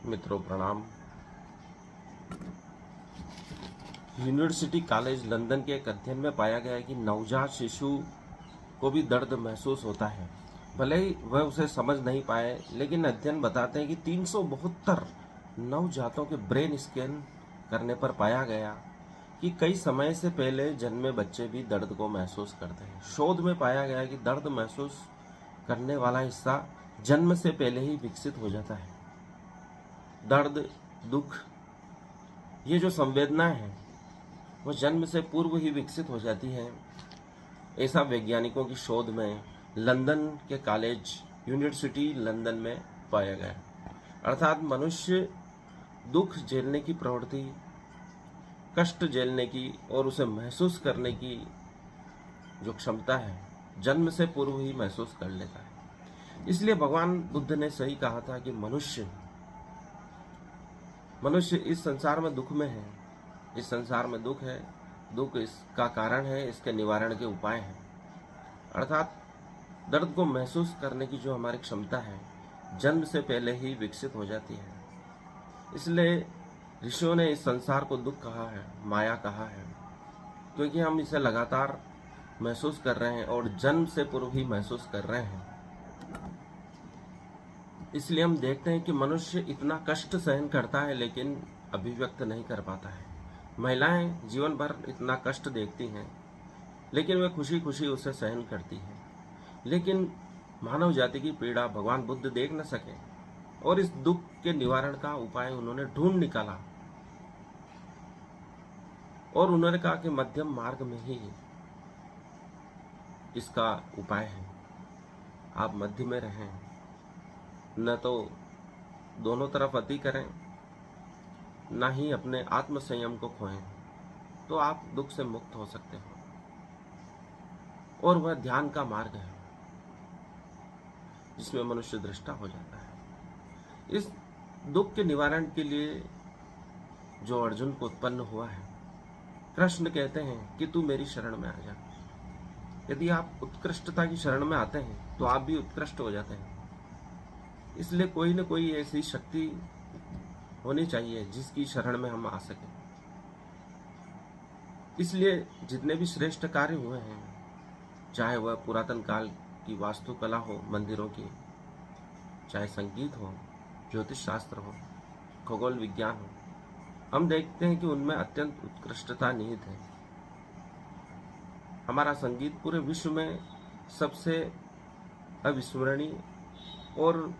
मित्रों प्रणाम। University college London के एक अध्ययन में पाया गया है कि नवजात शिशु को भी दर्द महसूस होता है, भले ही वह उसे समझ नहीं पाए। लेकिन अध्ययन बताते हैं कि 372 नवजातों के ब्रेन स्कैन करने पर पाया गया कि कई समय से पहले जन्मे बच्चे भी दर्द को महसूस करते हैं। शोध में पाया गया कि दर्द महसूस करने वाला हिस्सा जन्म से पहले ही विकसित हो जाता है। दर्द, दुख, ये जो संवेदनाएं हैं वह जन्म से पूर्व ही विकसित हो जाती है, ऐसा वैज्ञानिकों की शोध में लंदन के कॉलेज यूनिवर्सिटी लंदन में पाया गया। अर्थात मनुष्य दुख झेलने की प्रवृत्ति, कष्ट झेलने की और उसे महसूस करने की जो क्षमता है जन्म से पूर्व ही महसूस कर लेता है। इसलिए भगवान बुद्ध ने सही कहा था कि मनुष्य इस संसार में दुख में है। इस संसार में दुख है, दुख इसका कारण है, इसके निवारण के उपाय हैं। अर्थात दर्द को महसूस करने की जो हमारी क्षमता है जन्म से पहले ही विकसित हो जाती है। इसलिए ऋषियों ने इस संसार को दुख कहा है, माया कहा है, क्योंकि हम इसे लगातार महसूस कर रहे हैं और जन्म से पूर्व ही महसूस कर रहे हैं। इसलिए हम देखते हैं कि मनुष्य इतना कष्ट सहन करता है लेकिन अभिव्यक्त नहीं कर पाता है। महिलाएं जीवन भर इतना कष्ट देखती हैं लेकिन वे खुशी खुशी उसे सहन करती हैं। लेकिन मानव जाति की पीड़ा भगवान बुद्ध देख न सके और इस दुख के निवारण का उपाय उन्होंने ढूंढ निकाला और उन्होंने कहा कि मध्यम मार्ग में ही इसका उपाय है। आप मध्य में रहें, न तो दोनों तरफ अति करें, न ही अपने आत्म संयम को खोएं, तो आप दुख से मुक्त हो सकते हो। और वह ध्यान का मार्ग है जिसमें मनुष्य दृष्टा हो जाता है। इस दुख के निवारण के लिए जो अर्जुन को उत्पन्न हुआ है, कृष्ण कहते हैं कि तू मेरी शरण में आ जा। यदि आप उत्कृष्टता की शरण में आते हैं तो आप भी उत्कृष्ट हो जाते हैं। इसलिए कोई न कोई ऐसी शक्ति होनी चाहिए जिसकी शरण में हम आ सकें। इसलिए जितने भी श्रेष्ठ कार्य हुए हैं, चाहे वह पुरातन काल की वास्तुकला हो, मंदिरों की, चाहे संगीत हो, ज्योतिष शास्त्र हो, खगोल विज्ञान हो, हम देखते हैं कि उनमें अत्यंत उत्कृष्टता निहित है। हमारा संगीत पूरे विश्व में सबसे अविस्मरणीय और